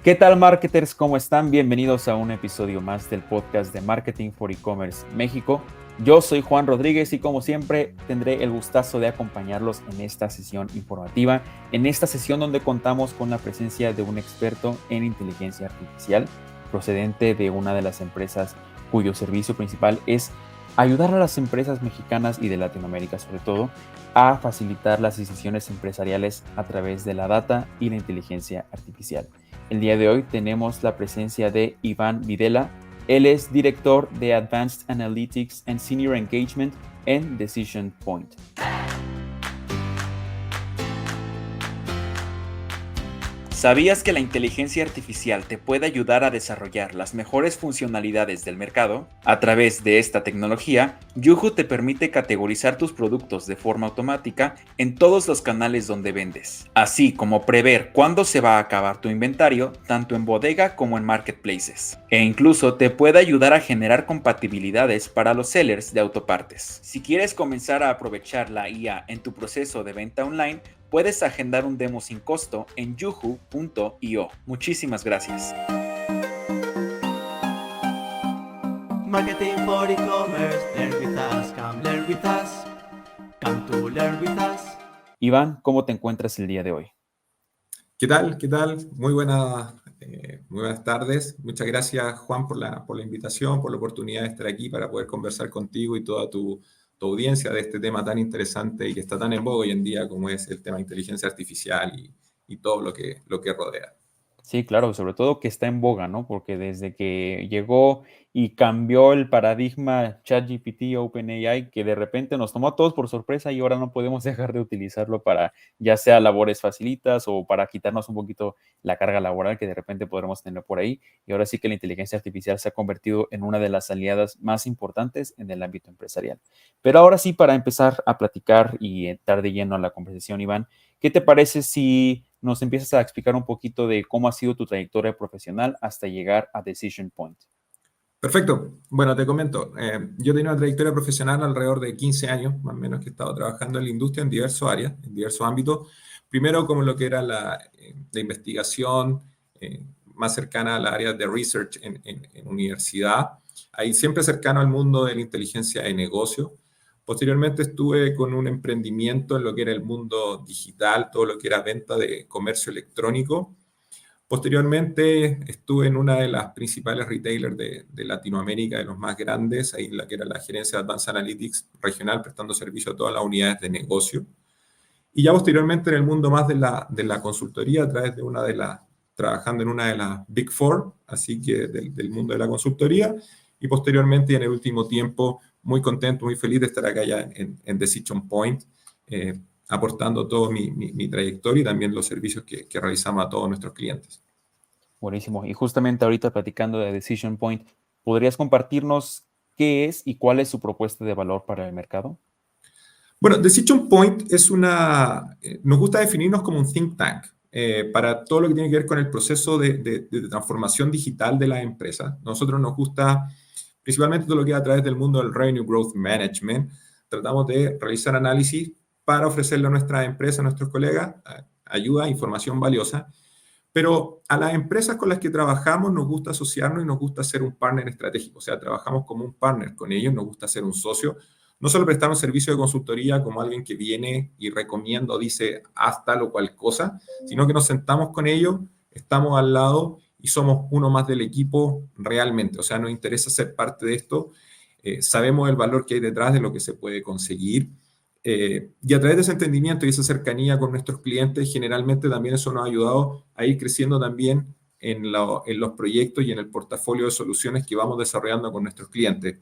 ¿Qué tal, marketers? ¿Cómo están? Bienvenidos a un episodio más del podcast de Marketing for E-Commerce México. Yo soy Juan Rodríguez y como siempre tendré el gustazo de acompañarlos en esta sesión informativa, en esta sesión donde contamos con la presencia de un experto en inteligencia artificial procedente de una de las empresas cuyo servicio principal es ayudar a las empresas mexicanas y de Latinoamérica sobre todo a facilitar las decisiones empresariales a través de la data y la inteligencia artificial. El día de hoy tenemos la presencia de Iván Videla. Él es director de Advanced Analytics and Senior Engagement en Decision Point. ¿Sabías que la inteligencia artificial te puede ayudar a desarrollar las mejores funcionalidades del mercado? A través de esta tecnología, Yuhu te permite categorizar tus productos de forma automática en todos los canales donde vendes, así como prever cuándo se va a acabar tu inventario, tanto en bodega como en marketplaces. E incluso te puede ayudar a generar compatibilidades para los sellers de autopartes. Si quieres comenzar a aprovechar la IA en tu proceso de venta online, puedes agendar un demo sin costo en yuhu.io. Muchísimas gracias. Marketing for e-commerce, learn with us, come learn with us, come to learn with us. Iván, ¿cómo te encuentras el día de hoy? ¿Qué tal? ¿Qué tal? Muy buenas tardes. Muchas gracias, Juan, por la invitación, por la oportunidad de estar aquí para poder conversar contigo y toda tu audiencia de este tema tan interesante y que está tan en boga hoy en día como es el tema de inteligencia artificial y todo lo que rodea. Sí, claro, sobre todo que está en boga, ¿no? Porque desde que llegó y cambió el paradigma ChatGPT, OpenAI, que de repente nos tomó a todos por sorpresa y ahora no podemos dejar de utilizarlo para ya sea labores facilitas o para quitarnos un poquito la carga laboral que de repente podremos tener por ahí. Y ahora sí que la inteligencia artificial se ha convertido en una de las aliadas más importantes en el ámbito empresarial. Pero ahora sí, para empezar a platicar y entrar de lleno a la conversación, Iván, ¿qué te parece si nos empiezas a explicar un poquito de cómo ha sido tu trayectoria profesional hasta llegar a Decision Point? Perfecto. Bueno, te comento. Yo tengo una trayectoria profesional alrededor de 15 años, más o menos, que he estado trabajando en la industria en diversos áreas, en diversos ámbitos. Primero, como lo que era la investigación más cercana al área de research en universidad. Ahí siempre cercano al mundo de la inteligencia de negocio. Posteriormente estuve con un emprendimiento en lo que era el mundo digital, todo lo que era venta de comercio electrónico. Posteriormente estuve en una de las principales retailers de Latinoamérica, de los más grandes, ahí en la que era la gerencia de Advanced Analytics regional, prestando servicio a todas las unidades de negocio. Y ya posteriormente en el mundo más de la consultoría, a través de trabajando en una de las Big Four, así que del mundo de la consultoría. Y posteriormente, y en el último tiempo, muy contento, muy feliz de estar acá ya en Decision Point, aportando toda mi trayectoria y también los servicios que realizamos a todos nuestros clientes. Buenísimo. Y justamente ahorita platicando de Decision Point, ¿podrías compartirnos qué es y cuál es su propuesta de valor para el mercado? Bueno, Decision Point nos gusta definirnos como un think tank para todo lo que tiene que ver con el proceso de transformación digital de la empresa. Nosotros nos gusta principalmente todo lo que es a través del mundo del Revenue Growth Management. Tratamos de realizar análisis para ofrecerle a nuestra empresa, a nuestros colegas, ayuda, información valiosa. Pero a las empresas con las que trabajamos nos gusta asociarnos y nos gusta ser un partner estratégico. O sea, trabajamos como un partner con ellos, nos gusta ser un socio. No solo prestar un servicio de consultoría como alguien que viene y recomienda o dice haz tal o cual cosa, sino que nos sentamos con ellos, estamos al lado y somos uno más del equipo realmente. O sea, nos interesa ser parte de esto. Sabemos el valor que hay detrás de lo que se puede conseguir. Y a través de ese entendimiento y esa cercanía con nuestros clientes, generalmente también eso nos ha ayudado a ir creciendo también en los proyectos y en el portafolio de soluciones que vamos desarrollando con nuestros clientes.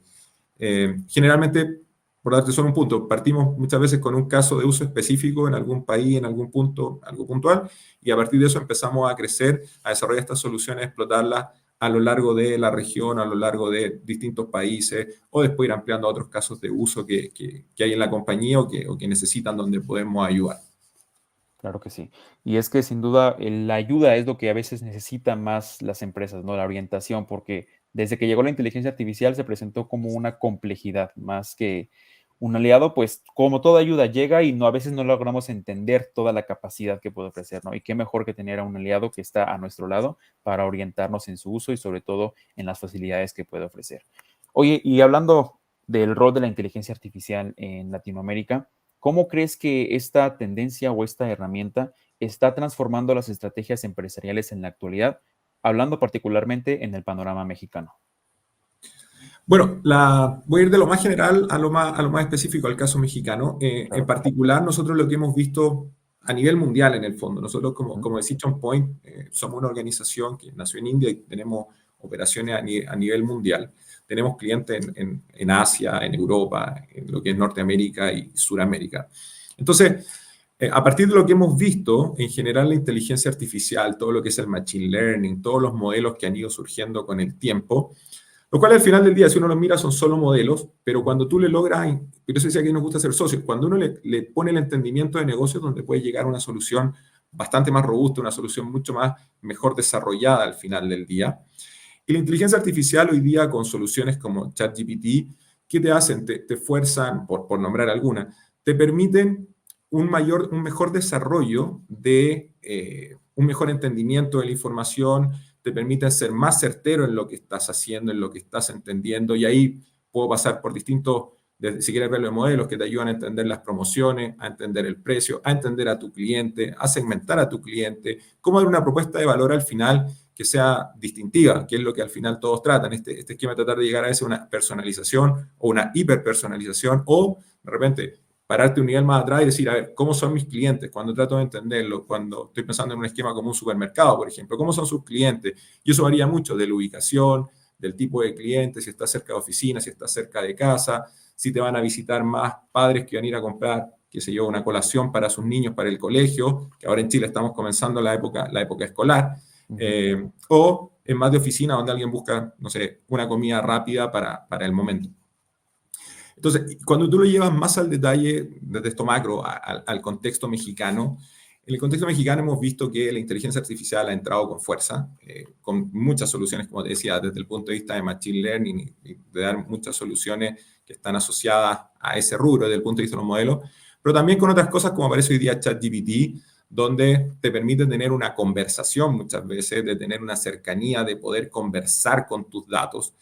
Generalmente, por darte solo un punto, partimos muchas veces con un caso de uso específico en algún país, en algún punto, algo puntual, y a partir de eso empezamos a crecer, a desarrollar estas soluciones, a explotarlas a lo largo de la región, a lo largo de distintos países, o después ir ampliando a otros casos de uso que hay en la compañía o que necesitan donde podemos ayudar. Claro que sí. Y es que sin duda la ayuda es lo que a veces necesitan más las empresas, ¿no? La orientación, porque desde que llegó la inteligencia artificial se presentó como una complejidad más que un aliado, pues como toda ayuda llega y a veces no logramos entender toda la capacidad que puede ofrecer, ¿no? Y qué mejor que tener a un aliado que está a nuestro lado para orientarnos en su uso y sobre todo en las facilidades que puede ofrecer. Oye, y hablando del rol de la inteligencia artificial en Latinoamérica, ¿cómo crees que esta tendencia o esta herramienta está transformando las estrategias empresariales en la actualidad, hablando particularmente en el panorama mexicano? Bueno, voy a ir de lo más general a lo más específico, al caso mexicano. En Claro. particular, nosotros lo que hemos visto a nivel mundial, en el fondo, nosotros Ujú. como Decision Point, somos una organización que nació en India y tenemos operaciones a nivel mundial. Tenemos clientes en Asia, en Europa, en lo que es Norteamérica y Suramérica. Entonces, a partir de lo que hemos visto, en general la inteligencia artificial, todo lo que es el machine learning, todos los modelos que han ido surgiendo con el tiempo, lo cual al final del día, si uno los mira, son solo modelos, pero cuando tú le logras, por eso decía que nos gusta ser socios, cuando uno le pone el entendimiento de negocios donde puede llegar a una solución bastante más robusta, una solución mucho más mejor desarrollada al final del día. Y la inteligencia artificial hoy día con soluciones como ChatGPT, ¿qué te hacen? Te fuerzan, por nombrar alguna, te permiten un mejor desarrollo un mejor entendimiento de la información, te permiten ser más certero en lo que estás haciendo, en lo que estás entendiendo, y ahí puedo pasar por distintos, si quieres ver los modelos que te ayudan a entender las promociones, a entender el precio, a entender a tu cliente, a segmentar a tu cliente, cómo dar una propuesta de valor al final que sea distintiva, que es lo que al final todos tratan. Este esquema tratar de llegar a ese una personalización o una hiperpersonalización o de repente pararte un nivel más atrás y decir, a ver, ¿cómo son mis clientes? Cuando trato de entenderlo, cuando estoy pensando en un esquema como un supermercado, por ejemplo, ¿cómo son sus clientes? Y eso varía mucho de la ubicación, del tipo de cliente, si está cerca de oficina, si está cerca de casa, si te van a visitar más padres que van a ir a comprar, qué sé yo, una colación para sus niños, para el colegio, que ahora en Chile estamos comenzando la época escolar, Ujú. o en más de oficina donde alguien busca, no sé, una comida rápida para el momento. Entonces, cuando tú lo llevas más al detalle, desde esto macro al contexto mexicano, en el contexto mexicano hemos visto que la inteligencia artificial ha entrado con fuerza, con muchas soluciones, como te decía, desde el punto de vista de machine learning y de dar muchas soluciones que están asociadas a ese rubro desde el punto de vista de los modelos, pero también con otras cosas como aparece hoy día ChatGPT, donde te permite tener una conversación muchas veces, de tener una cercanía, de poder conversar con tus datos.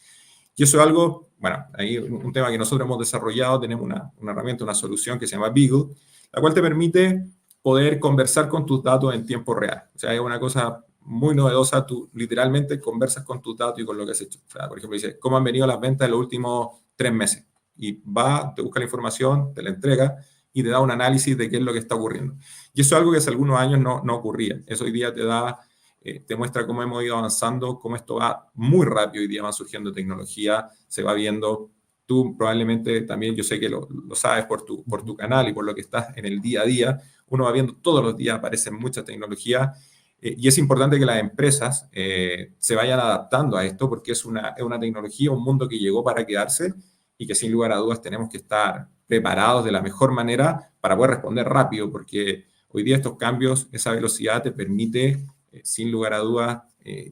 Y eso es algo, bueno, ahí un tema que nosotros hemos desarrollado, tenemos una herramienta, una solución que se llama Beagle, la cual te permite poder conversar con tus datos en tiempo real. O sea, es una cosa muy novedosa, tú literalmente conversas con tus datos y con lo que has hecho. O sea, por ejemplo, dice, ¿cómo han venido las ventas en los últimos 3 meses? Y va, te busca la información, te la entrega y te da un análisis de qué es lo que está ocurriendo. Y eso es algo que hace algunos años no ocurría. Eso hoy día te muestra cómo hemos ido avanzando, cómo esto va muy rápido, hoy día va surgiendo tecnología, se va viendo, tú probablemente también, yo sé que lo sabes por tu canal y por lo que estás en el día a día, uno va viendo todos los días, aparecen muchas tecnologías, y es importante que las empresas se vayan adaptando a esto, porque es una tecnología, un mundo que llegó para quedarse, y que sin lugar a dudas tenemos que estar preparados de la mejor manera para poder responder rápido, porque hoy día estos cambios, esa velocidad te permite sin lugar a dudas,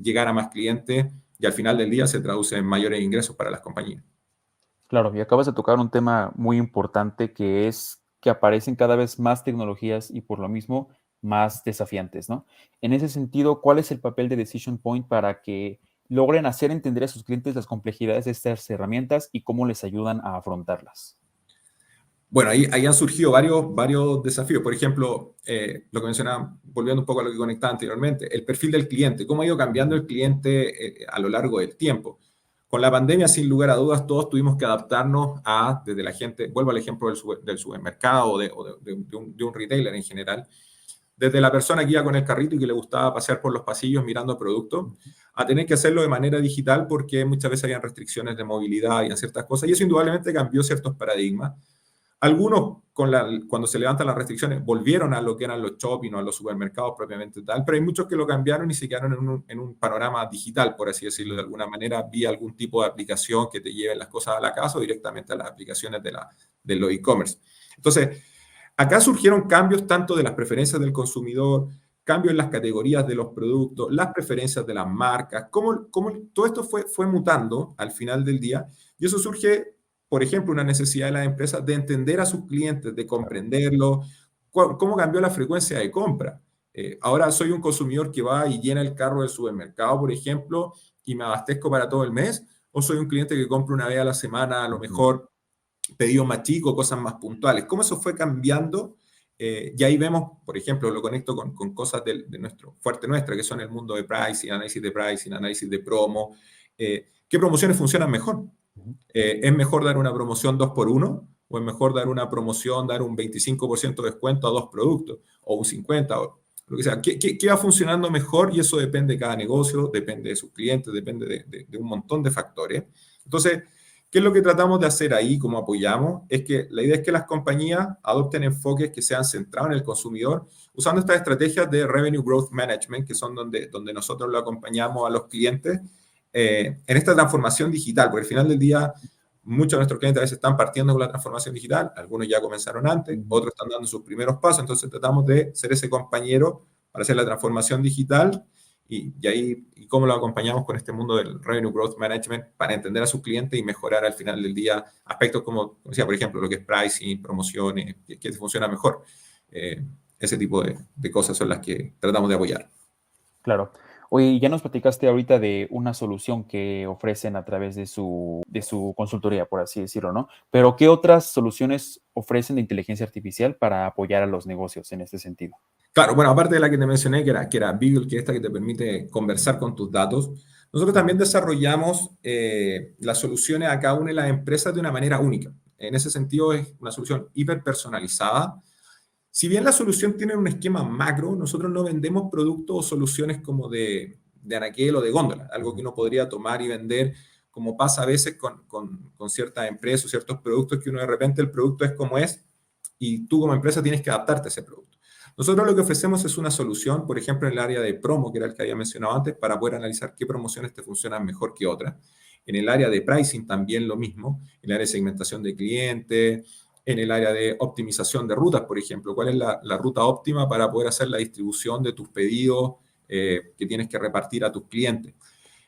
llegar a más clientes y al final del día se traduce en mayores ingresos para las compañías. Claro, y acabas de tocar un tema muy importante que es que aparecen cada vez más tecnologías y por lo mismo más desafiantes, ¿no? En ese sentido, ¿cuál es el papel de Decision Point para que logren hacer entender a sus clientes las complejidades de estas herramientas y cómo les ayudan a afrontarlas? Bueno, ahí han surgido varios desafíos. Por ejemplo, lo que mencionaba, volviendo un poco a lo que conectaba anteriormente, el perfil del cliente, cómo ha ido cambiando el cliente a lo largo del tiempo. Con la pandemia, sin lugar a dudas, todos tuvimos que adaptarnos desde la gente, vuelvo al ejemplo del supermercado o de un retailer en general, desde la persona que iba con el carrito y que le gustaba pasear por los pasillos mirando productos, a tener que hacerlo de manera digital porque muchas veces habían restricciones de movilidad y ciertas cosas, y eso indudablemente cambió ciertos paradigmas. Algunos, cuando se levantan las restricciones, volvieron a lo que eran los shopping o a los supermercados propiamente tal, pero hay muchos que lo cambiaron y se quedaron en un panorama digital, por así decirlo, de alguna manera, vía algún tipo de aplicación que te lleve las cosas a la casa o directamente a las aplicaciones de los e-commerce. Entonces, acá surgieron cambios tanto de las preferencias del consumidor, cambios en las categorías de los productos, las preferencias de las marcas, cómo todo esto fue mutando al final del día, y eso surge por ejemplo, una necesidad de las empresas de entender a sus clientes, de comprenderlo, cómo cambió la frecuencia de compra. Ahora soy un consumidor que va y llena el carro del supermercado, por ejemplo, y me abastezco para todo el mes, o soy un cliente que compra una vez a la semana, a lo mejor pedidos más chicos, cosas más puntuales. ¿Cómo eso fue cambiando? Y ahí vemos, por ejemplo, lo conecto con cosas de nuestro fuerte nuestra, que son el mundo de pricing, análisis de promo. ¿Qué promociones funcionan mejor? ¿Es mejor dar una promoción 2 por 1 o es mejor dar una promoción, dar un 25% de descuento a 2 productos o un 50% o lo que sea? ¿Qué va funcionando mejor? Y eso depende de cada negocio, depende de sus clientes, depende de un montón de factores. Entonces, ¿qué es lo que tratamos de hacer ahí, cómo apoyamos? Es que la idea es que las compañías adopten enfoques que sean centrados en el consumidor, usando estas estrategias de Revenue Growth Management, que son donde nosotros lo acompañamos a los clientes en esta transformación digital, porque al final del día muchos de nuestros clientes a veces están partiendo con la transformación digital, algunos ya comenzaron antes, otros están dando sus primeros pasos, entonces tratamos de ser ese compañero para hacer la transformación digital y cómo lo acompañamos con este mundo del Revenue Growth Management para entender a sus clientes y mejorar al final del día aspectos como decía, por ejemplo, lo que es pricing, promociones, que funciona mejor. Ese tipo de cosas son las que tratamos de apoyar. Claro. Oye, ya nos platicaste ahorita de una solución que ofrecen a través de su consultoría, por así decirlo, ¿no? Pero ¿qué otras soluciones ofrecen de inteligencia artificial para apoyar a los negocios en este sentido? Claro, bueno, aparte de la que te mencioné, que era Beagle, que es esta que te permite conversar con tus datos, nosotros también desarrollamos las soluciones a cada una de las empresas de una manera única. En ese sentido, es una solución hiper personalizada. Si bien la solución tiene un esquema macro, nosotros no vendemos productos o soluciones como de anaquel o de góndola, algo que uno podría tomar y vender, como pasa a veces con ciertas empresas o ciertos productos, que uno de repente el producto es como es y tú como empresa tienes que adaptarte a ese producto. Nosotros lo que ofrecemos es una solución, por ejemplo, en el área de promo, que era el que había mencionado antes, para poder analizar qué promociones te funcionan mejor que otras. En el área de pricing también lo mismo, en el área de segmentación de clientes, en el área de optimización de rutas, por ejemplo. ¿Cuál es la ruta óptima para poder hacer la distribución de tus pedidos que tienes que repartir a tus clientes?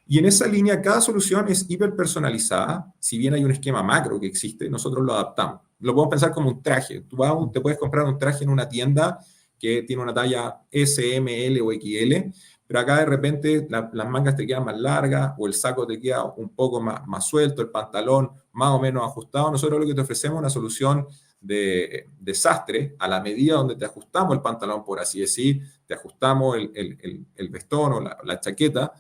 Y en esa línea, cada solución es hiper personalizada. Si bien hay un esquema macro que existe, nosotros lo adaptamos. Lo podemos pensar como un traje. Te puedes comprar un traje en una tienda que tiene una talla S, M, L o XL, pero acá de repente las mangas te quedan más largas o el saco te queda un poco más suelto, el pantalón más o menos ajustado. Nosotros lo que te ofrecemos es una solución de desastre a la medida donde te ajustamos el pantalón, por así decir, te ajustamos el vestón o la chaqueta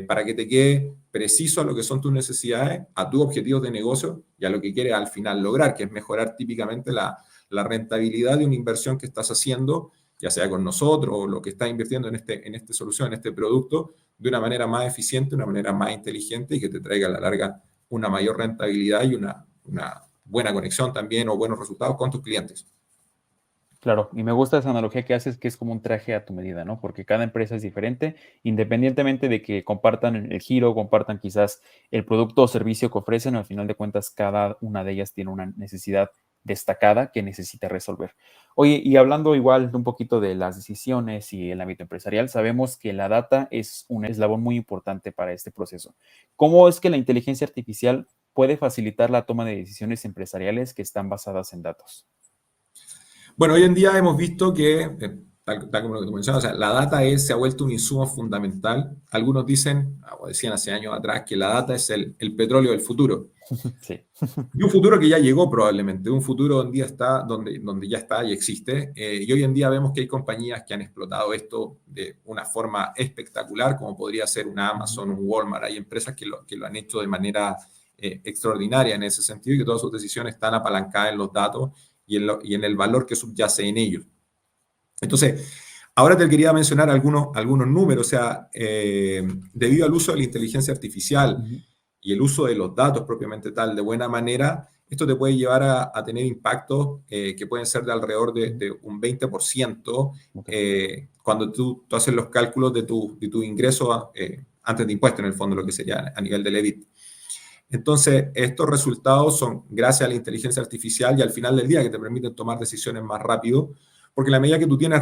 para que te quede preciso a lo que son tus necesidades, a tus objetivos de negocio y a lo que quieres al final lograr, que es mejorar típicamente la rentabilidad de una inversión que estás haciendo, ya sea con nosotros o lo que estás invirtiendo en esta solución, en este producto, de una manera más eficiente, una manera más inteligente y que te traiga a la larga una mayor rentabilidad y una buena conexión también o buenos resultados con tus clientes. Claro, y me gusta esa analogía que haces, que es como un traje a tu medida, ¿no? Porque cada empresa es diferente, independientemente de que compartan el giro, compartan quizás el producto o servicio que ofrecen, al final de cuentas, cada una de ellas tiene una necesidad destacada que necesita resolver. Oye, y hablando igual de un poquito de las decisiones y el ámbito empresarial, sabemos que la data es un eslabón muy importante para este proceso. ¿Cómo es que la inteligencia artificial puede facilitar la toma de decisiones empresariales que están basadas en datos? Bueno, hoy en día hemos visto que, tal como lo que tú mencionas, o sea, la data se ha vuelto un insumo fundamental. Algunos dicen, o decían hace años atrás, que la data es el petróleo del futuro. Sí. Y un futuro que ya llegó probablemente, un futuro donde ya está y existe. Y hoy en día vemos que hay compañías que han explotado esto de una forma espectacular, como podría ser una Amazon, un Walmart. Hay empresas que lo han hecho de manera extraordinaria en ese sentido y que todas sus decisiones están apalancadas en los datos y en el valor que subyace en ellos. Entonces, ahora te quería mencionar algunos números. O sea, debido al uso de la inteligencia artificial y el uso de los datos propiamente tal de buena manera, esto te puede llevar a tener impactos que pueden ser de alrededor de un 20% cuando tú haces los cálculos de tu ingreso antes de impuestos, en el fondo, lo que sería a nivel del EBIT. Entonces, estos resultados son gracias a la inteligencia artificial y al final del día que te permiten tomar decisiones más rápido, porque a la medida que tú tienes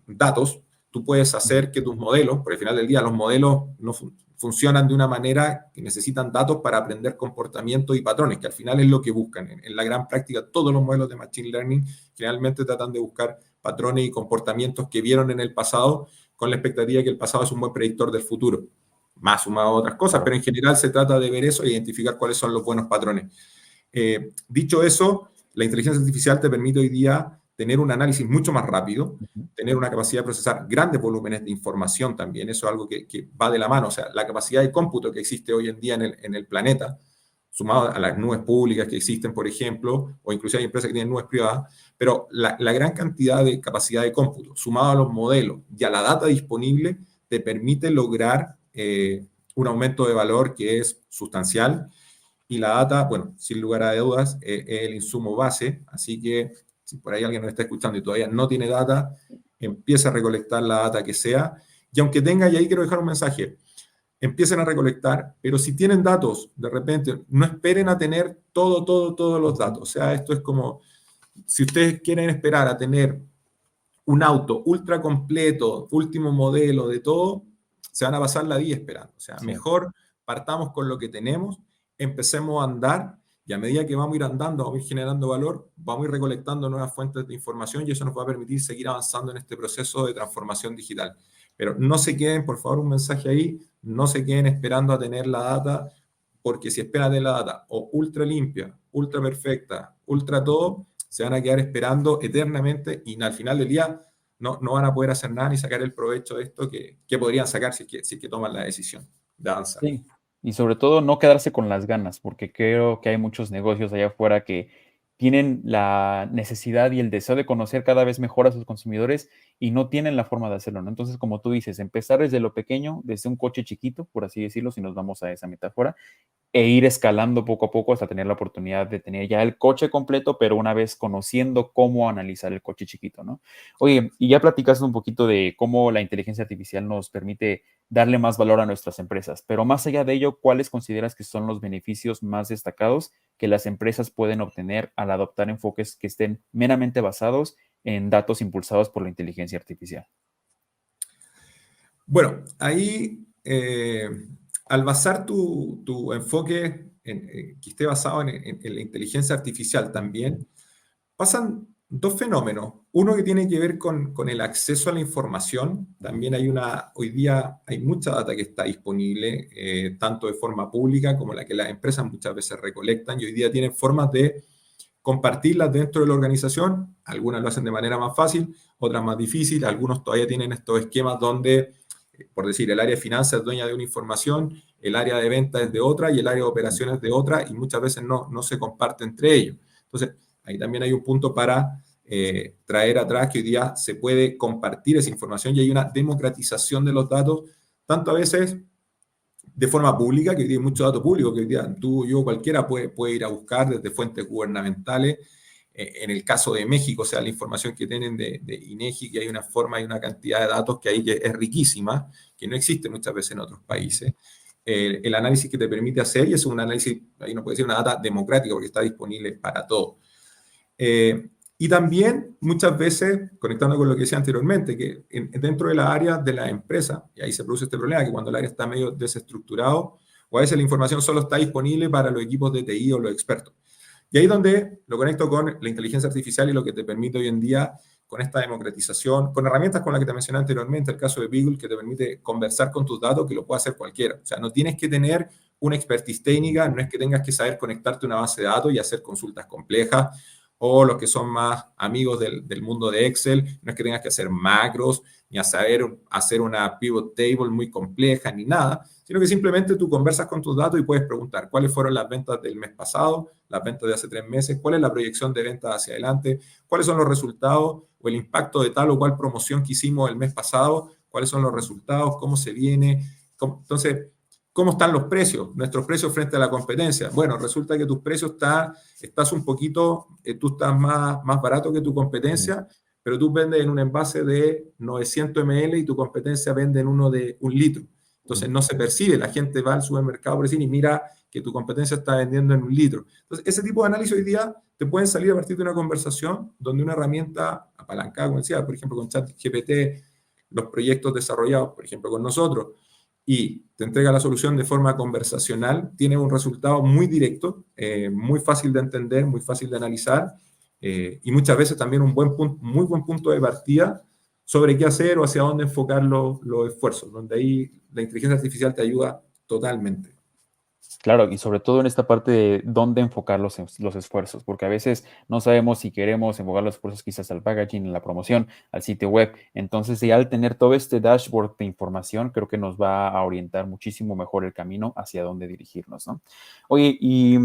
datos, tú puedes hacer que tus modelos, por el final del día los modelos funcionan de una manera que necesitan datos para aprender comportamientos y patrones, que al final es lo que buscan. En la gran práctica, todos los modelos de Machine Learning generalmente tratan de buscar patrones y comportamientos que vieron en el pasado con la expectativa de que el pasado es un buen predictor del futuro, más sumado a otras cosas, pero en general se trata de ver eso e identificar cuáles son los buenos patrones. Dicho eso, la inteligencia artificial te permite hoy día tener un análisis mucho más rápido, tener una capacidad de procesar grandes volúmenes de información también. Eso es algo que va de la mano. O sea, la capacidad de cómputo que existe hoy en día en el planeta, sumado a las nubes públicas que existen, por ejemplo, o incluso hay empresas que tienen nubes privadas, pero la gran cantidad de capacidad de cómputo, sumado a los modelos y a la data disponible, te permite lograr un aumento de valor que es sustancial. Y la data, bueno, sin lugar a dudas, es el insumo base. Así que si por ahí alguien nos está escuchando y todavía no tiene data, empieza a recolectar la data que sea. Y aunque tenga, y ahí quiero dejar un mensaje, empiecen a recolectar, pero si tienen datos, de repente, no esperen a tener todos los datos. O sea, esto es como, si ustedes quieren esperar a tener un auto ultra completo, último modelo de todo, se van a pasar la vida esperando. O sea, mejor partamos con lo que tenemos, empecemos a andar, y a medida que vamos a ir andando, vamos a ir generando valor, vamos a ir recolectando nuevas fuentes de información y eso nos va a permitir seguir avanzando en este proceso de transformación digital. Pero no se queden, por favor, un mensaje ahí, no se queden esperando a tener la data, porque si esperan de la data o ultra limpia, ultra perfecta, ultra todo, se van a quedar esperando eternamente y al final del día no van a poder hacer nada ni sacar el provecho de esto que podrían sacar si es que toman la decisión de avanzar. Sí. Y sobre todo no quedarse con las ganas, porque creo que hay muchos negocios allá afuera que tienen la necesidad y el deseo de conocer cada vez mejor a sus consumidores y no tienen la forma de hacerlo, ¿no? Entonces, como tú dices, empezar desde lo pequeño, desde un coche chiquito, por así decirlo, si nos vamos a esa metáfora, e ir escalando poco a poco hasta tener la oportunidad de tener ya el coche completo, pero una vez conociendo cómo analizar el coche chiquito, ¿no? Oye, y ya platicaste un poquito de cómo la inteligencia artificial nos permite darle más valor a nuestras empresas, pero más allá de ello, ¿cuáles consideras que son los beneficios más destacados que las empresas pueden obtener al adoptar enfoques que estén meramente basados en datos impulsados por la inteligencia artificial? Bueno, ahí al basar tu enfoque que esté basado en la inteligencia artificial también, pasan dos fenómenos. Uno que tiene que ver con el acceso a la información. También hoy día hay mucha data que está disponible, tanto de forma pública como la que las empresas muchas veces recolectan, y hoy día tienen formas de compartirlas dentro de la organización. Algunas lo hacen de manera más fácil, otras más difícil. Algunos todavía tienen estos esquemas donde, por decir, el área de finanzas es dueña de una información, el área de ventas es de otra y el área de operaciones de otra, y muchas veces no se comparte entre ellos. Entonces, ahí también hay un punto para traer atrás que hoy día se puede compartir esa información y hay una democratización de los datos, tanto a veces de forma pública, que hoy día hay mucho dato público, que hoy día tú, yo, cualquiera puede ir a buscar desde fuentes gubernamentales. En el caso de México, o sea, la información que tienen de INEGI, que hay una forma y una cantidad de datos que ahí que es riquísima, que no existe muchas veces en otros países. El análisis que te permite hacer, y es un análisis, ahí no puede ser una data democrática porque está disponible para todos. Y también muchas veces, conectando con lo que decía anteriormente, que dentro de la área de la empresa, y ahí se produce este problema, que cuando el área está medio desestructurado, o a veces la información solo está disponible para los equipos de TI o los expertos. Y ahí es donde lo conecto con la inteligencia artificial y lo que te permite hoy en día con esta democratización, con herramientas como la que te mencioné anteriormente, el caso de Beagle, que te permite conversar con tus datos, que lo puede hacer cualquiera. O sea, no tienes que tener una expertise técnica, no es que tengas que saber conectarte a una base de datos y hacer consultas complejas, o los que son más amigos del mundo de Excel, no es que tengas que hacer macros, ni a saber hacer una pivot table muy compleja, ni nada, sino que simplemente tú conversas con tus datos y puedes preguntar cuáles fueron las ventas del mes pasado, las ventas de hace 3 meses, cuál es la proyección de ventas hacia adelante, cuáles son los resultados o el impacto de tal o cual promoción que hicimos el mes pasado, cuáles son los resultados, cómo se viene. Entonces, ¿cómo están los precios? Nuestros precios frente a la competencia. Bueno, resulta que tus precios estás un poquito, tú estás más barato que tu competencia, pero tú vendes en un envase de 900 ml y tu competencia vende en uno de 1 litro. Entonces no se percibe, la gente va al supermercado por decir y mira que tu competencia está vendiendo en 1 litro. Entonces ese tipo de análisis hoy día te pueden salir a partir de una conversación donde una herramienta apalancada, como decía, por ejemplo con ChatGPT, los proyectos desarrollados, por ejemplo con nosotros, y te entrega la solución de forma conversacional, tiene un resultado muy directo, muy fácil de entender, muy fácil de analizar, y muchas veces también un muy buen punto de partida sobre qué hacer o hacia dónde enfocar los esfuerzos, donde ahí la inteligencia artificial te ayuda totalmente. Claro, y sobre todo en esta parte de dónde enfocar los esfuerzos, porque a veces no sabemos si queremos enfocar los esfuerzos quizás al packaging, en la promoción, al sitio web. Entonces, ya al tener todo este dashboard de información, creo que nos va a orientar muchísimo mejor el camino hacia dónde dirigirnos, ¿no? Oye, y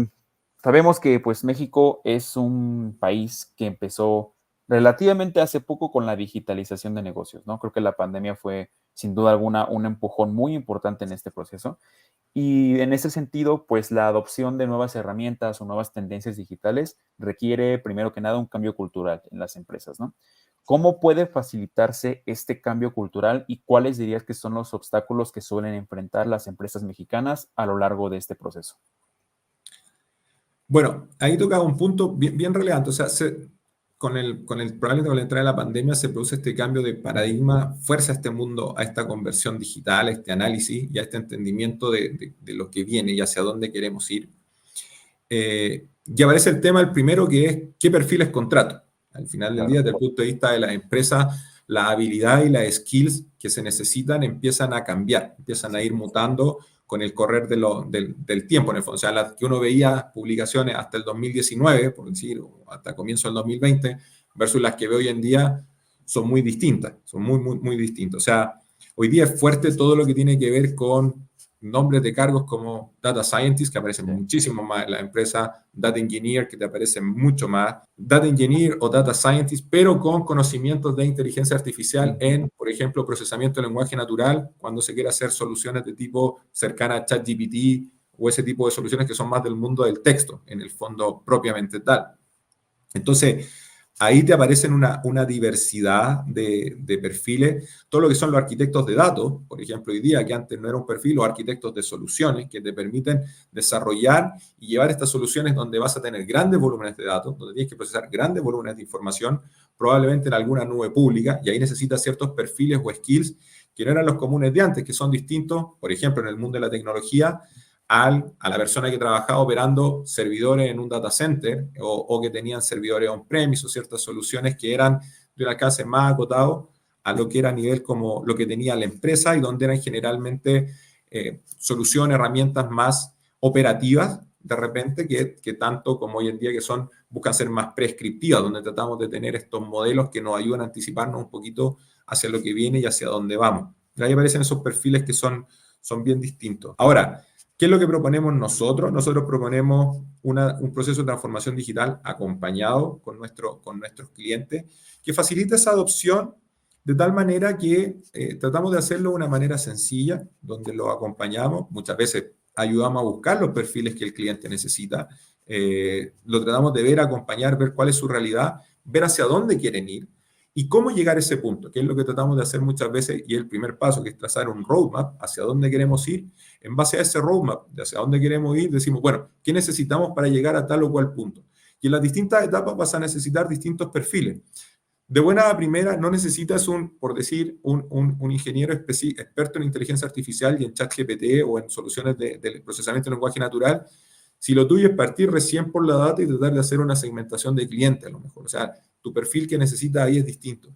sabemos que pues México es un país que empezó relativamente hace poco con la digitalización de negocios, ¿no? Creo que la pandemia fue sin duda alguna un empujón muy importante en este proceso. Y en ese sentido, pues la adopción de nuevas herramientas o nuevas tendencias digitales requiere, primero que nada, un cambio cultural en las empresas, ¿no? ¿Cómo puede facilitarse este cambio cultural y cuáles dirías que son los obstáculos que suelen enfrentar las empresas mexicanas a lo largo de este proceso? Bueno, ahí toca un punto bien relevante. O sea, probablemente con la entrada de la pandemia se produce este cambio de paradigma, fuerza a este mundo, a esta conversión digital, a este análisis y a este entendimiento de lo que viene y hacia dónde queremos ir. Y aparece el tema, el primero, que es qué perfiles contrato. Al final del día, desde el punto de vista de la empresa, la habilidad y las skills que se necesitan empiezan a cambiar, empiezan a ir mutando con el correr del tiempo, en el fondo. O sea, las que uno veía publicaciones hasta el 2019, por decir, o hasta comienzo del 2020, versus las que veo hoy en día, son muy distintas, son muy distintas. O sea, hoy día es fuerte todo lo que tiene que ver con nombres de cargos como Data Scientist, que aparecen muchísimo más en la empresa, Data Engineer, que te aparecen mucho más, Data Engineer o Data Scientist, pero con conocimientos de inteligencia artificial en, por ejemplo, procesamiento de lenguaje natural, cuando se quiere hacer soluciones de tipo cercana a ChatGPT o ese tipo de soluciones que son más del mundo del texto, en el fondo propiamente tal. Entonces, ahí te aparecen una diversidad de perfiles, todo lo que son los arquitectos de datos, por ejemplo, hoy día, que antes no era un perfil, los arquitectos de soluciones, que te permiten desarrollar y llevar estas soluciones donde vas a tener grandes volúmenes de datos, donde tienes que procesar grandes volúmenes de información, probablemente en alguna nube pública, y ahí necesitas ciertos perfiles o skills que no eran los comunes de antes, que son distintos, por ejemplo, en el mundo de la tecnología, a la persona que trabajaba operando servidores en un data center o que tenían servidores on-premise o ciertas soluciones que eran de un alcance más acotado a lo que era a nivel como lo que tenía la empresa y donde eran generalmente soluciones, herramientas más operativas de repente que tanto como hoy en día que buscan ser más prescriptivas, donde tratamos de tener estos modelos que nos ayudan a anticiparnos un poquito hacia lo que viene y hacia dónde vamos. Y ahí aparecen esos perfiles que son bien distintos. Ahora, ¿qué es lo que proponemos nosotros? Nosotros proponemos un proceso de transformación digital acompañado con nuestros clientes que facilite esa adopción de tal manera que tratamos de hacerlo de una manera sencilla, donde lo acompañamos. Muchas veces ayudamos a buscar los perfiles que el cliente necesita. Lo tratamos de ver, acompañar, ver cuál es su realidad, ver hacia dónde quieren ir y cómo llegar a ese punto, que es lo que tratamos de hacer muchas veces y el primer paso, que es trazar un roadmap hacia dónde queremos ir. En base a ese roadmap de hacia dónde queremos ir, decimos, bueno, ¿qué necesitamos para llegar a tal o cual punto? Y en las distintas etapas vas a necesitar distintos perfiles. De buena a primera, no necesitas por decir, un ingeniero experto en inteligencia artificial y en ChatGPT o en soluciones de procesamiento de lenguaje natural. Si lo tuyo es partir recién por la data y tratar de hacer una segmentación de cliente, a lo mejor. O sea, tu perfil que necesitas ahí es distinto.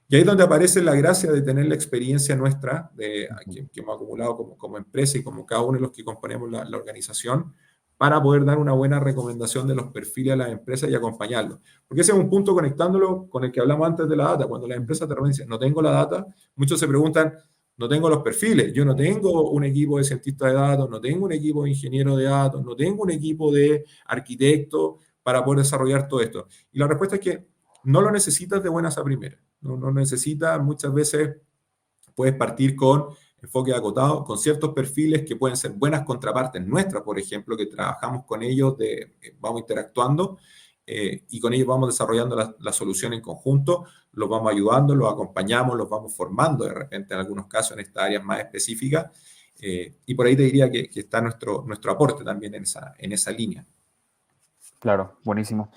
Y ahí es donde aparece la gracia de tener la experiencia nuestra que hemos acumulado como empresa y como cada uno de los que componemos la organización para poder dar una buena recomendación de los perfiles a las empresas y acompañarlos. Porque ese es un punto conectándolo con el que hablamos antes de la data. Cuando la empresa te dice, no tengo la data, muchos se preguntan, no tengo los perfiles, yo no tengo un equipo de cientistas de datos, no tengo un equipo de ingenieros de datos, no tengo un equipo de arquitectos para poder desarrollar todo esto. Y la respuesta es que no lo necesitas de buenas a primeras. No necesitas, muchas veces puedes partir con enfoque acotado, con ciertos perfiles que pueden ser buenas contrapartes nuestras, por ejemplo, que trabajamos con ellos, vamos interactuando y con ellos vamos desarrollando la solución en conjunto, los vamos ayudando, los acompañamos, los vamos formando de repente en algunos casos en estas áreas más específicas y por ahí te diría que está nuestro aporte también en esa línea. Claro, buenísimo.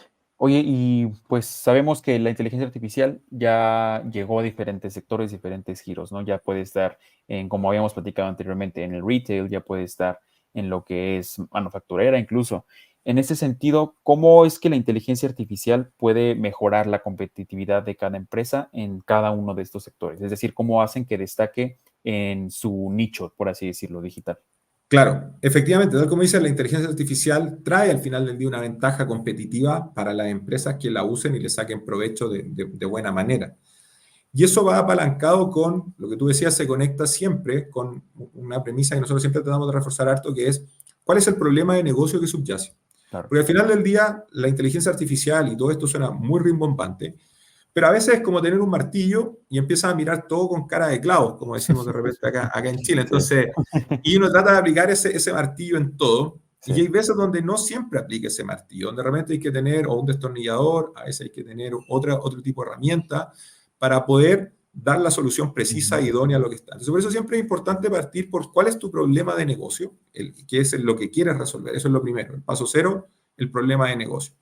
Oye, y pues sabemos que la inteligencia artificial ya llegó a diferentes sectores, diferentes giros, ¿no? Ya puede estar en, como habíamos platicado anteriormente, en el retail, ya puede estar en lo que es manufacturera incluso. En ese sentido, ¿cómo es que la inteligencia artificial puede mejorar la competitividad de cada empresa en cada uno de estos sectores? Es decir, ¿cómo hacen que destaque en su nicho, por así decirlo, digital? Claro, efectivamente, tal como dice, la inteligencia artificial trae al final del día una ventaja competitiva para las empresas que la usen y le saquen provecho de buena manera. Y eso va apalancado con, lo que tú decías, se conecta siempre con una premisa que nosotros siempre tratamos de reforzar harto, que es, ¿cuál es el problema de negocio que subyace? Claro. Porque al final del día, la inteligencia artificial y todo esto suena muy rimbombante, pero a veces es como tener un martillo y empiezas a mirar todo con cara de clavo, como decimos de repente acá en Chile. Sí. Entonces, y uno trata de aplicar ese martillo en todo, Sí. y hay veces donde no siempre aplica ese martillo, donde de repente hay que tener o un destornillador, a veces hay que tener otro tipo de herramienta para poder dar la solución precisa e idónea a lo que está. Entonces, por eso siempre es importante partir por cuál es tu problema de negocio, qué es lo que quieres resolver. Eso es lo primero. El paso cero, el problema de negocio.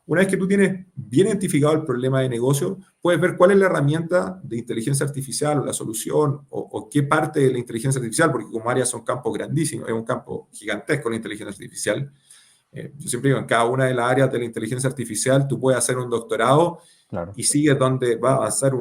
Una vez que tú tienes bien identificado el problema de negocio, puedes ver cuál es la herramienta de inteligencia artificial o la solución o qué parte de la inteligencia artificial, porque como áreas son campos grandísimos, es un campo gigantesco la inteligencia artificial. Yo siempre digo, en cada una de las áreas de la inteligencia artificial tú puedes hacer un doctorado Claro. y sigues donde va a avanzar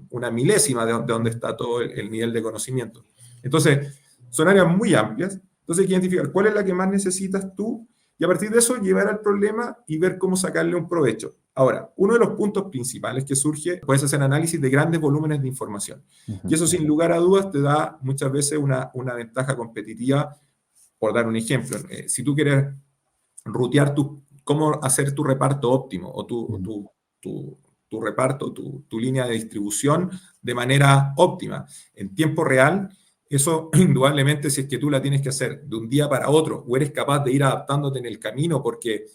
una milésima de donde está todo el nivel de conocimiento. Entonces, son áreas muy amplias. Entonces hay que identificar cuál es la que más necesitas tú y a partir de eso llevar al problema y ver cómo sacarle un provecho. Ahora, uno de los puntos principales que surge, puedes hacer análisis de grandes volúmenes de información. Y eso sin lugar a dudas te da muchas veces una ventaja competitiva. Por dar un ejemplo, si tú quieres rutear cómo hacer tu reparto óptimo o tu reparto, tu línea de distribución de manera óptima en tiempo real, eso indudablemente si es que tú la tienes que hacer de un día para otro o eres capaz de ir adaptándote en el camino porque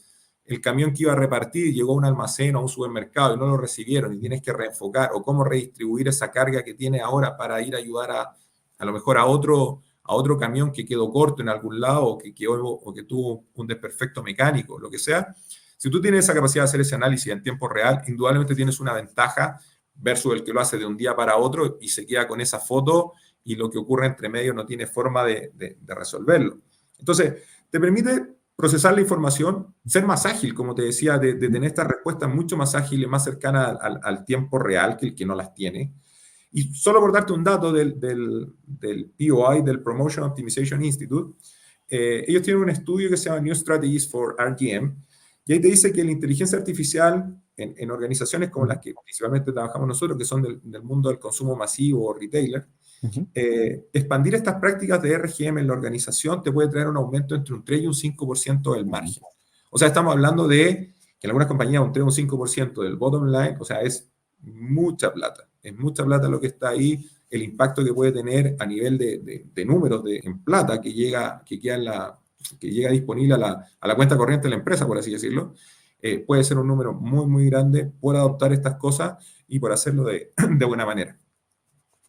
el camión que iba a repartir llegó a un almacén o a un supermercado y no lo recibieron y tienes que reenfocar o cómo redistribuir esa carga que tiene ahora para ir a ayudar a lo mejor a otro camión que quedó corto en algún lado o que tuvo un desperfecto mecánico, lo que sea. Si tú tienes esa capacidad de hacer ese análisis en tiempo real, indudablemente tienes una ventaja versus el que lo hace de un día para otro y se queda con esa foto y lo que ocurre entre medio no tiene forma de resolverlo. Entonces, te permite procesar la información, ser más ágil, como te decía, de tener estas respuestas mucho más ágiles, más cercanas al tiempo real que el que no las tiene. Y solo por darte un dato del POI, del Promotion Optimization Institute, ellos tienen un estudio que se llama New Strategies for RGM, y ahí te dice que la inteligencia artificial en organizaciones como las que principalmente trabajamos nosotros, que son del mundo del consumo masivo o retailer, expandir estas prácticas de RGM en la organización te puede traer un aumento entre un 3 y un 5% del margen. O sea, estamos hablando de que en algunas compañías un 3 o un 5% del bottom line, o sea, es mucha plata. Es mucha plata lo que está ahí, el impacto que puede tener a nivel de números en plata que llega disponible a la cuenta corriente de la empresa, por así decirlo. Puede ser un número muy, muy grande por adoptar estas cosas y por hacerlo de buena manera.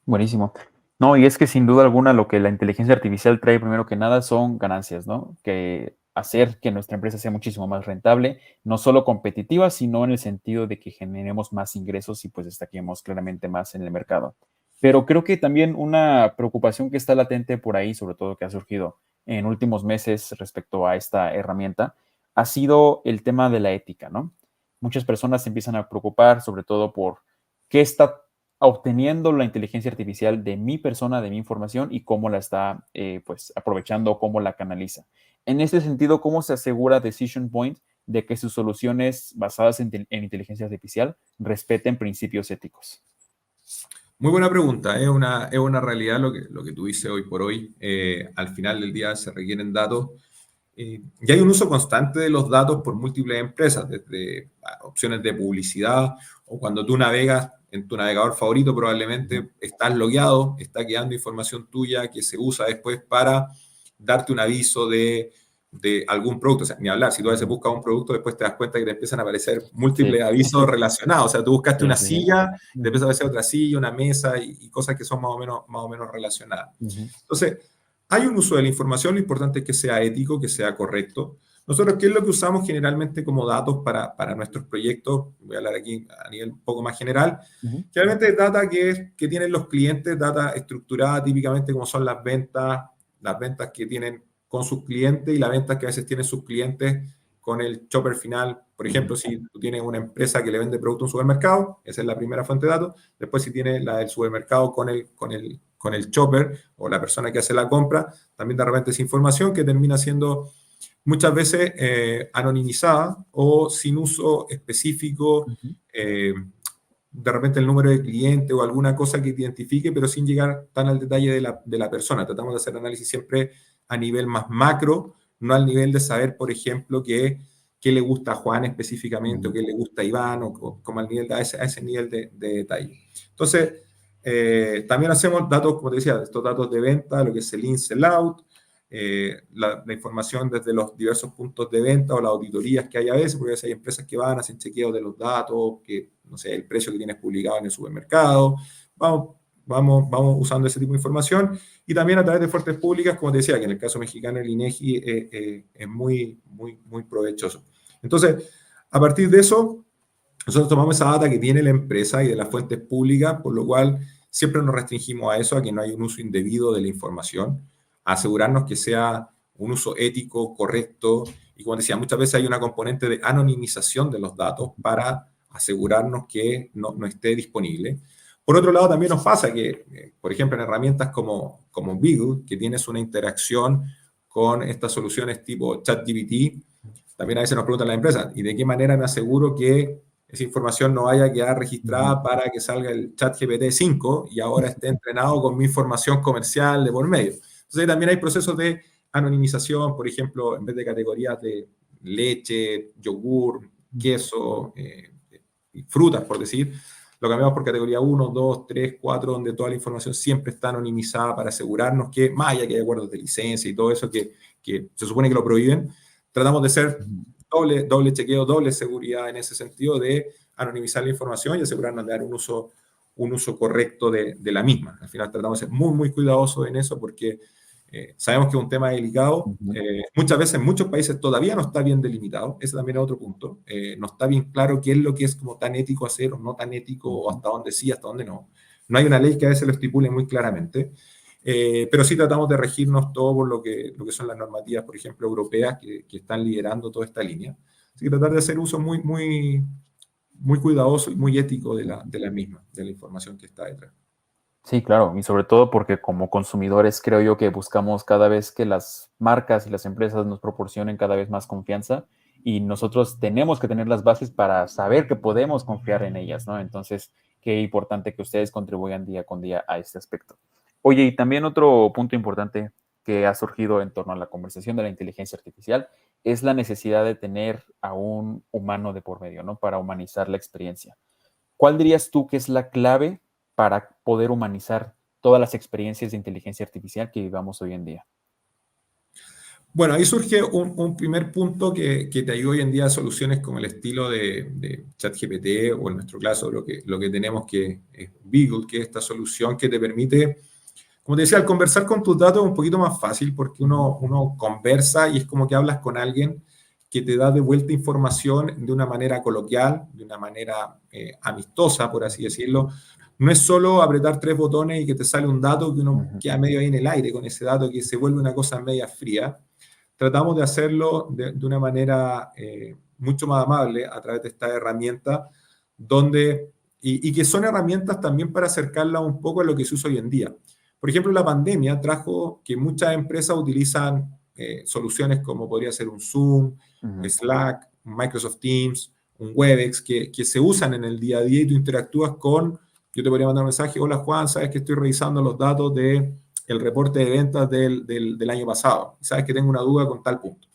Buenísimo. No, y es que sin duda alguna lo que la inteligencia artificial trae primero que nada son ganancias, ¿no? Que hacer que nuestra empresa sea muchísimo más rentable, no solo competitiva, sino en el sentido de que generemos más ingresos y pues destaquemos claramente más en el mercado. Pero creo que también una preocupación que está latente por ahí, sobre todo que ha surgido en últimos meses respecto a esta herramienta, ha sido el tema de la ética, ¿no? Muchas personas se empiezan a preocupar sobre todo por qué está obteniendo la inteligencia artificial de mi persona, de mi información y cómo la está pues aprovechando, cómo la canaliza. En este sentido, ¿cómo se asegura Decision Point de que sus soluciones basadas en inteligencia artificial respeten principios éticos? Muy buena pregunta. Es una realidad lo que tú dices hoy por hoy. Al final del día se requieren datos y hay un uso constante de los datos por múltiples empresas, desde opciones de publicidad o cuando tú navegas en tu navegador favorito, probablemente estás logueado, está quedando información tuya que se usa después para darte un aviso de algún producto. O sea, ni hablar, si tú a veces buscas un producto, después te das cuenta que te empiezan a aparecer múltiples avisos relacionados. O sea, tú buscaste una silla, te empieza a aparecer otra silla, una mesa y cosas que son más o menos relacionadas. Entonces, hay un uso de la información, lo importante es que sea ético, que sea correcto, Nosotros, ¿qué es lo que usamos generalmente como datos para nuestros proyectos? Voy a hablar aquí a nivel un poco más general. Ujú. Generalmente es data que tienen los clientes, data estructurada típicamente como son las ventas que tienen con sus clientes y las ventas que a veces tienen sus clientes con el shopper final. Por ejemplo, si tú tienes una empresa que le vende producto a un supermercado, esa es la primera fuente de datos. Después, si tienes la del supermercado con el shopper o la persona que hace la compra, también de repente es información que termina siendo muchas veces anonimizada o sin uso específico, Ujú. de repente el número de cliente o alguna cosa que identifique, pero sin llegar tan al detalle de la persona. Tratamos de hacer análisis siempre a nivel más macro, no al nivel de saber, por ejemplo, qué le gusta a Juan específicamente o qué le gusta a Iván, o como al nivel a ese nivel de detalle. Entonces, también hacemos datos, como te decía, estos datos de venta, lo que es el in, sell out, la información desde los diversos puntos de venta o las auditorías que hay a veces, porque a veces hay empresas que van, hacen chequeo de los datos, que no sé, el precio que tienes publicado en el supermercado. Vamos usando ese tipo de información y también a través de fuentes públicas, como te decía, que en el caso mexicano el INEGI es muy provechoso. Entonces, a partir de eso, nosotros tomamos esa data que tiene la empresa y de las fuentes públicas, por lo cual siempre nos restringimos a eso, a que no hay un uso indebido de la información, a asegurarnos que sea un uso ético, correcto, y como decía, muchas veces hay una componente de anonimización de los datos para asegurarnos que no esté disponible. Por otro lado, también nos pasa que, por ejemplo, en herramientas como Beagle, que tienes una interacción con estas soluciones tipo ChatGPT, también a veces nos preguntan las empresas, ¿y de qué manera me aseguro que esa información no vaya a quedar registrada para que salga el ChatGPT 5 y ahora esté entrenado con mi información comercial de por medio? Entonces también hay procesos de anonimización, por ejemplo, en vez de categorías de leche, yogur, queso, frutas, por decir, lo cambiamos por categoría 1, 2, 3, 4, donde toda la información siempre está anonimizada para asegurarnos que, más allá que hay acuerdos de licencia y todo eso que se supone que lo prohíben, tratamos de ser doble chequeo, doble seguridad en ese sentido de anonimizar la información y asegurarnos de dar un uso correcto de la misma. Al final tratamos de ser muy cuidadosos en eso porque sabemos que es un tema delicado. Muchas veces en muchos países todavía no está bien delimitado. Ese también es otro punto. No está bien claro qué es lo que es como tan ético hacer o no tan ético, o hasta dónde sí, hasta dónde no. No hay una ley que a veces lo estipule muy claramente. Pero sí tratamos de regirnos todo por lo que son las normativas, por ejemplo, europeas, que están liderando toda esta línea. Así que tratar de hacer uso muy cuidadoso y muy ético de la misma, de la información que está detrás. Sí, claro, y sobre todo porque como consumidores creo yo que buscamos cada vez que las marcas y las empresas nos proporcionen cada vez más confianza y nosotros tenemos que tener las bases para saber que podemos confiar en ellas, ¿no? Entonces, qué importante que ustedes contribuyan día con día a este aspecto. Oye, y también otro punto importante que ha surgido en torno a la conversación de la inteligencia artificial es la necesidad de tener a un humano de por medio, ¿no? Para humanizar la experiencia. ¿Cuál dirías tú que es la clave para poder humanizar todas las experiencias de inteligencia artificial que vivamos hoy en día? Bueno, ahí surge un primer punto que te ayuda hoy en día a soluciones como el estilo de ChatGPT o en nuestro caso lo que tenemos que es Beagle, que es esta solución que te permite, como te decía, al conversar con tus datos es un poquito más fácil porque uno conversa y es como que hablas con alguien que te da de vuelta información de una manera coloquial, de una manera amistosa, por así decirlo. No es solo apretar 3 botones y que te sale un dato que uno queda medio ahí en el aire con ese dato que se vuelve una cosa media fría. Tratamos de hacerlo de una manera mucho más amable a través de esta herramienta y que son herramientas también para acercarla un poco a lo que se usa hoy en día. Por ejemplo, la pandemia trajo que muchas empresas utilizan soluciones como podría ser un Zoom, Slack, Microsoft Teams, un Webex, que se usan en el día a día y tú interactúas yo te podría mandar un mensaje, hola Juan, sabes que estoy revisando los datos del reporte de ventas del año pasado, sabes que tengo una duda con tal punto.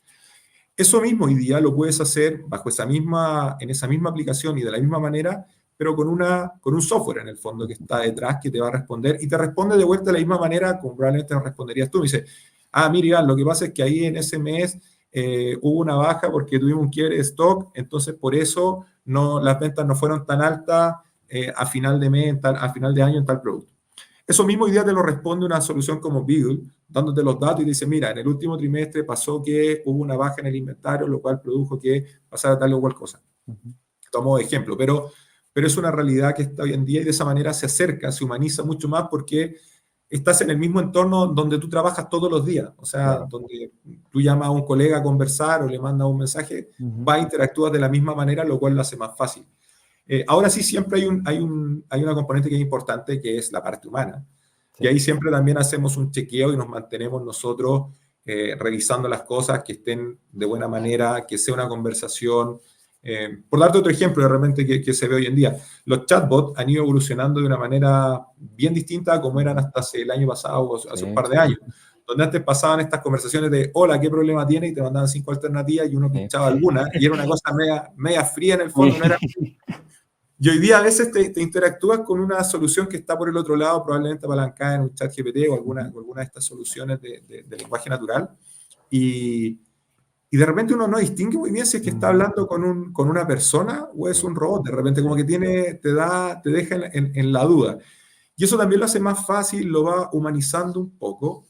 Eso mismo hoy día lo puedes hacer en esa misma aplicación y de la misma manera, pero con un software en el fondo que está detrás que te va a responder y te responde de vuelta de la misma manera como probablemente te responderías tú. Me dice, mira, Iván, lo que pasa es que ahí en ese mes hubo una baja porque tuvimos un quiebre de stock, entonces por eso las ventas no fueron tan altas a final de mes, a final de año en tal producto. Eso mismo hoy día te lo responde una solución como Beagle, dándote los datos y dice, mira, en el último trimestre pasó que hubo una baja en el inventario, lo cual produjo que pasara tal o cual cosa. Tomo de ejemplo, pero es una realidad que está hoy en día y de esa manera se acerca, se humaniza mucho más porque estás en el mismo entorno donde tú trabajas todos los días. O sea, Claro. donde tú llamas a un colega a conversar o le mandas un mensaje, va a interactuar de la misma manera, lo cual lo hace más fácil. Ahora sí, siempre hay una componente que es importante, que es la parte humana. Sí. Y ahí siempre también hacemos un chequeo y nos mantenemos nosotros revisando las cosas, que estén de buena manera, que sea una conversación. Por darte otro ejemplo de repente que se ve hoy en día, los chatbots han ido evolucionando de una manera bien distinta a como eran hasta hace el año pasado o hace un par de años, donde antes pasaban estas conversaciones de hola, ¿qué problema tiene? Y te mandaban 5 alternativas y uno pinchaba alguna y era una cosa media fría en el fondo. No era... Y hoy día a veces te interactúas con una solución que está por el otro lado, probablemente apalancada en un chat GPT o alguna de estas soluciones de lenguaje natural. Y de repente uno no distingue muy bien si es que está hablando con una persona o es un robot. De repente como que te deja en la duda. Y eso también lo hace más fácil, lo va humanizando un poco,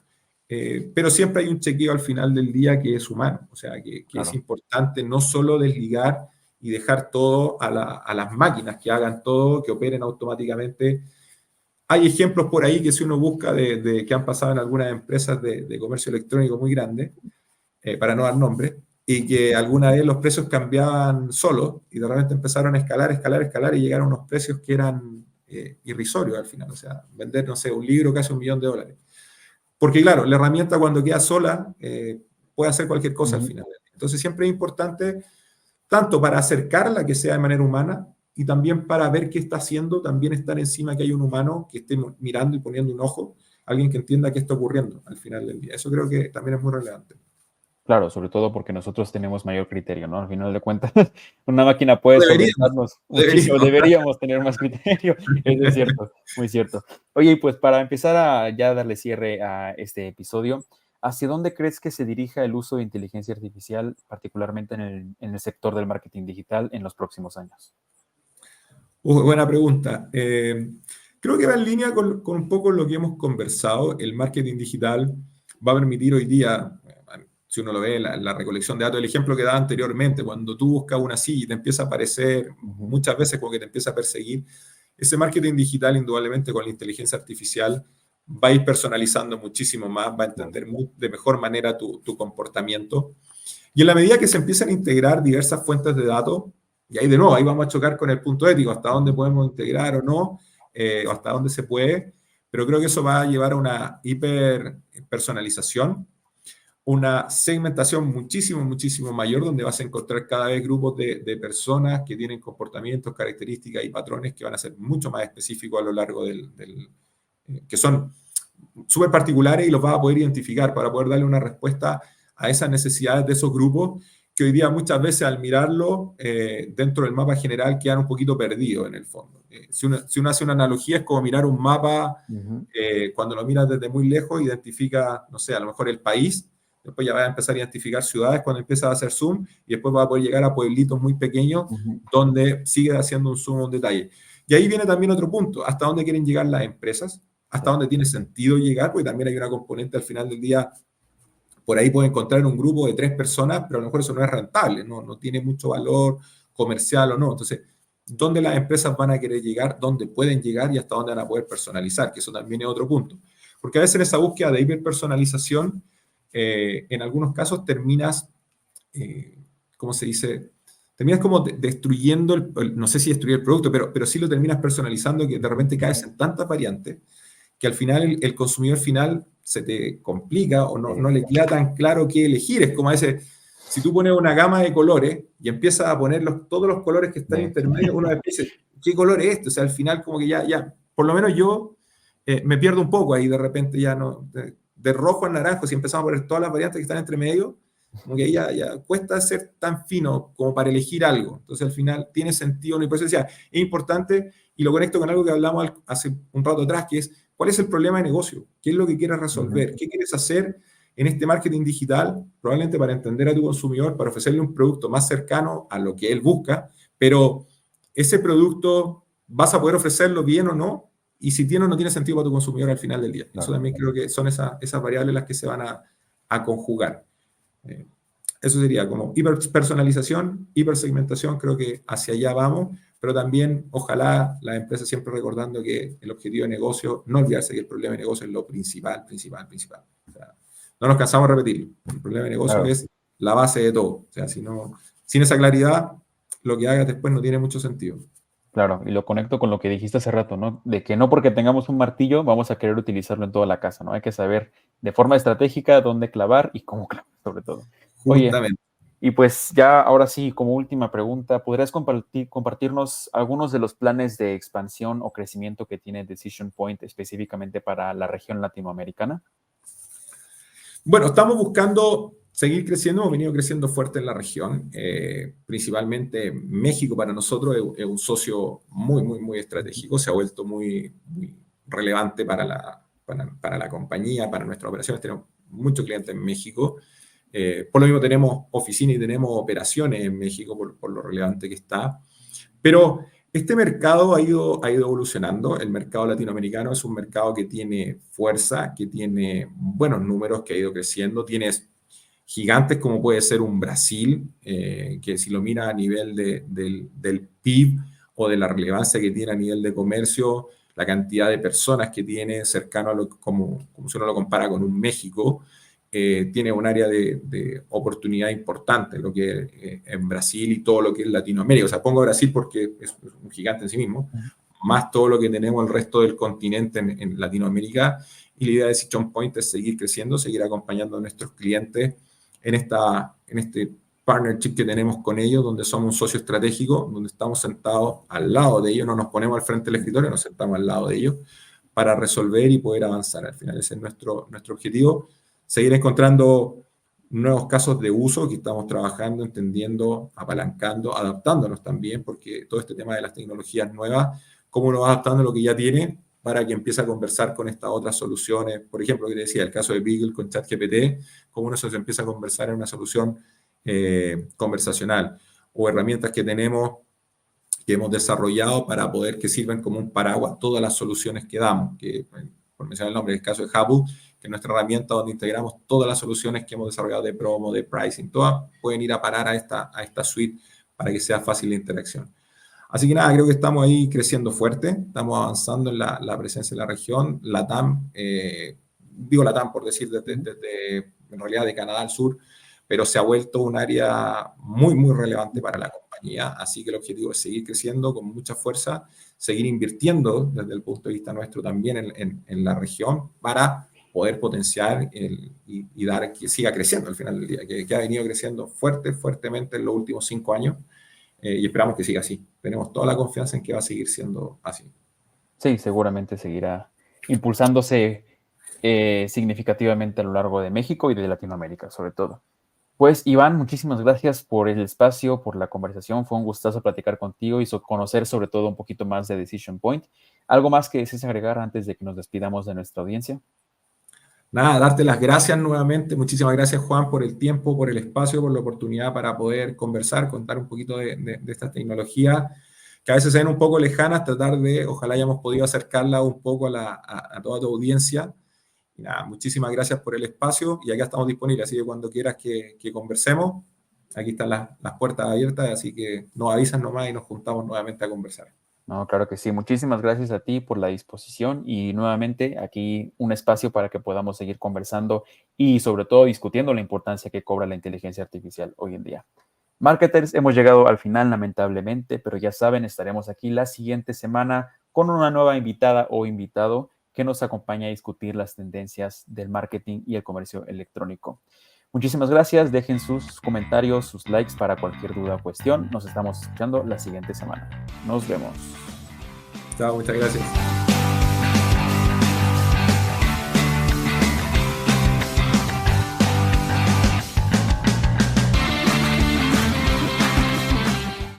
pero siempre hay un chequeo al final del día que es humano. O sea, que Claro. es importante no solo desligar y dejar todo a las máquinas que hagan todo, que operen automáticamente. Hay ejemplos por ahí que si uno busca de que han pasado en algunas empresas de comercio electrónico muy grandes, para no dar nombre, y que alguna vez los precios cambiaban solos y de repente empezaron a escalar y llegaron a unos precios que eran irrisorios al final. O sea, vender, no sé, un libro casi $1.000.000. Porque claro, la herramienta cuando queda sola puede hacer cualquier cosa al final. Entonces siempre es importante, tanto para acercarla que sea de manera humana y también para ver qué está haciendo, también estar encima que hay un humano que esté mirando y poniendo un ojo, alguien que entienda qué está ocurriendo al final del día. Eso creo que también es muy relevante. Claro, sobre todo porque nosotros tenemos mayor criterio, ¿no? Al final de cuentas, una máquina puede solventarnos muchísimo, deberíamos tener más criterio, eso es cierto, muy cierto. Oye, y pues para empezar a ya darle cierre a este episodio, ¿hacia dónde crees que se dirija el uso de inteligencia artificial, particularmente en el sector del marketing digital en los próximos años? Buena pregunta. Creo que va en línea con un poco lo que hemos conversado. El marketing digital va a permitir hoy día, si uno lo ve, la recolección de datos, el ejemplo que daba anteriormente, cuando tú buscas una silla y te empieza a aparecer, muchas veces como que te empieza a perseguir, ese marketing digital indudablemente con la inteligencia artificial va a ir personalizando muchísimo más, va a entender de mejor manera tu comportamiento. Y en la medida que se empiezan a integrar diversas fuentes de datos, y ahí de nuevo, ahí vamos a chocar con el punto ético, hasta dónde podemos integrar o no, o hasta dónde se puede, pero creo que eso va a llevar a una hiperpersonalización, una segmentación muchísimo mayor, donde vas a encontrar cada vez grupos de personas que tienen comportamientos, características y patrones que van a ser mucho más específicos a lo largo que son súper particulares y los vas a poder identificar para poder darle una respuesta a esas necesidades de esos grupos que hoy día muchas veces al mirarlo dentro del mapa general quedan un poquito perdidos en el fondo. Si uno hace una analogía es como mirar un mapa, cuando lo miras desde muy lejos identifica, no sé, a lo mejor el país, después ya vas a empezar a identificar ciudades cuando empiezas a hacer zoom y después vas a poder llegar a pueblitos muy pequeños donde sigues haciendo un zoom, un detalle. Y ahí viene también otro punto, hasta dónde quieren llegar las empresas, hasta dónde tiene sentido llegar, porque también hay una componente al final del día. Por ahí puede encontrar un grupo de 3 personas, pero a lo mejor eso no es rentable, no tiene mucho valor comercial o no. Entonces, ¿dónde las empresas van a querer llegar? ¿Dónde pueden llegar? Y hasta dónde van a poder personalizar, que eso también es otro punto. Porque a veces en esa búsqueda de hiperpersonalización, en algunos casos terminas, ¿cómo se dice? Terminas como destruyendo, no sé si destruir el producto, pero sí lo terminas personalizando, que de repente caes en tantas variantes que al final el consumidor final se te complica o no le queda tan claro qué elegir. Es como a veces, si tú pones una gama de colores y empiezas a poner todos los colores que están intermedios, uno dice, ¿qué color es este? O sea, al final como que ya por lo menos yo me pierdo un poco ahí de repente ya no, de rojo a naranjo, si empezamos a poner todas las variantes que están entre medio, como que ya cuesta ser tan fino como para elegir algo. Entonces al final tiene sentido, y por eso decía, es importante, y lo conecto con algo que hablamos hace un rato atrás, que es, ¿cuál es el problema de negocio? ¿Qué es lo que quieres resolver? ¿Qué quieres hacer en este marketing digital? Probablemente para entender a tu consumidor, para ofrecerle un producto más cercano a lo que él busca, pero ese producto, ¿vas a poder ofrecerlo bien o no? y si tiene o no tiene sentido para tu consumidor al final del día. Claro. Eso también creo que son esas variables las que se van a conjugar. Eso sería como hiperpersonalización, hipersegmentación, creo que hacia allá vamos, pero también ojalá la empresa siempre recordando que el objetivo de negocio, no olvidarse que el problema de negocio es lo principal. O sea, no nos cansamos de repetirlo. El problema de negocio Claro. es la base de todo. O sea, sin esa claridad, lo que hagas después no tiene mucho sentido. Claro, y lo conecto con lo que dijiste hace rato, ¿no? De que no porque tengamos un martillo vamos a querer utilizarlo en toda la casa, ¿no? Hay que saber de forma estratégica dónde clavar y cómo clavar, sobre todo. Oye, Justamente. y pues ya ahora sí, como última pregunta, ¿podrías compartirnos algunos de los planes de expansión o crecimiento que tiene Decision Point específicamente para la región latinoamericana? Bueno, estamos buscando seguir creciendo, hemos venido creciendo fuerte en la región, principalmente México para nosotros es un socio muy, muy, muy estratégico, se ha vuelto muy, muy relevante para la compañía, para nuestras operaciones, tenemos muchos clientes en México, por lo mismo tenemos oficina y tenemos operaciones en México por lo relevante que está, pero este mercado ha ido evolucionando. El mercado latinoamericano es un mercado que tiene fuerza, que tiene buenos números, que ha ido creciendo. Tienes gigantes como puede ser un Brasil, que si lo mira a nivel del PIB o de la relevancia que tiene a nivel de comercio, la cantidad de personas que tiene cercano a como si uno lo compara con un México, tiene un área de oportunidad importante, lo que en Brasil y todo lo que es Latinoamérica. O sea, pongo a Brasil porque es un gigante en sí mismo, más todo lo que tenemos el resto del continente en Latinoamérica. Y la idea de Decision Point es seguir creciendo, seguir acompañando a nuestros clientes en este partnership que tenemos con ellos, donde somos un socio estratégico, donde estamos sentados al lado de ellos, no nos ponemos al frente del escritorio, nos sentamos al lado de ellos para resolver y poder avanzar. Al final ese es nuestro objetivo. Seguir encontrando nuevos casos de uso que estamos trabajando, entendiendo, apalancando, adaptándonos también, porque todo este tema de las tecnologías nuevas, cómo uno va adaptando lo que ya tiene para que empiece a conversar con estas otras soluciones. Por ejemplo, que te decía, el caso de Beagle con ChatGPT, cómo uno se empieza a conversar en una solución conversacional. O herramientas que tenemos, que hemos desarrollado para poder que sirvan como un paraguas todas las soluciones que damos, que por mencionar el nombre, el caso de Habu, que es nuestra herramienta donde integramos todas las soluciones que hemos desarrollado de promo, de pricing, todas pueden ir a parar a esta suite para que sea fácil la interacción. Así que nada, creo que estamos ahí creciendo fuerte, estamos avanzando en la presencia en la región. LATAM, digo LATAM por decir desde en realidad de Canadá al sur, pero se ha vuelto un área muy, muy relevante para la compañía. Así que el objetivo es seguir creciendo con mucha fuerza, seguir invirtiendo desde el punto de vista nuestro también en la región para poder potenciar y dar que siga creciendo al final del día, que ha venido creciendo fuertemente en los últimos 5 años y esperamos que siga así. Tenemos toda la confianza en que va a seguir siendo así. Sí, seguramente seguirá impulsándose significativamente a lo largo de México y de Latinoamérica, sobre todo. Pues, Iván, muchísimas gracias por el espacio, por la conversación. Fue un gustazo platicar contigo y conocer sobre todo un poquito más de Decision Point. ¿Algo más que desees agregar antes de que nos despidamos de nuestra audiencia? Nada, darte las gracias nuevamente. Muchísimas gracias, Juan, por el tiempo, por el espacio, por la oportunidad para poder conversar, contar un poquito de estas tecnologías que a veces se ven un poco lejanas, tratar de, ojalá hayamos podido acercarla un poco a toda tu audiencia. Y nada, muchísimas gracias por el espacio y acá estamos disponibles, así que cuando quieras que conversemos, aquí están las puertas abiertas, así que nos avisan nomás y nos juntamos nuevamente a conversar. No, claro que sí. Muchísimas gracias a ti por la disposición y nuevamente aquí un espacio para que podamos seguir conversando y sobre todo discutiendo la importancia que cobra la inteligencia artificial hoy en día. Marketers, hemos llegado al final lamentablemente, pero ya saben, estaremos aquí la siguiente semana con una nueva invitada o invitado que nos acompaña a discutir las tendencias del marketing y el comercio electrónico. Muchísimas gracias, dejen sus comentarios, sus likes para cualquier duda o cuestión. Nos estamos escuchando la siguiente semana. Nos vemos. Chao, muchas gracias.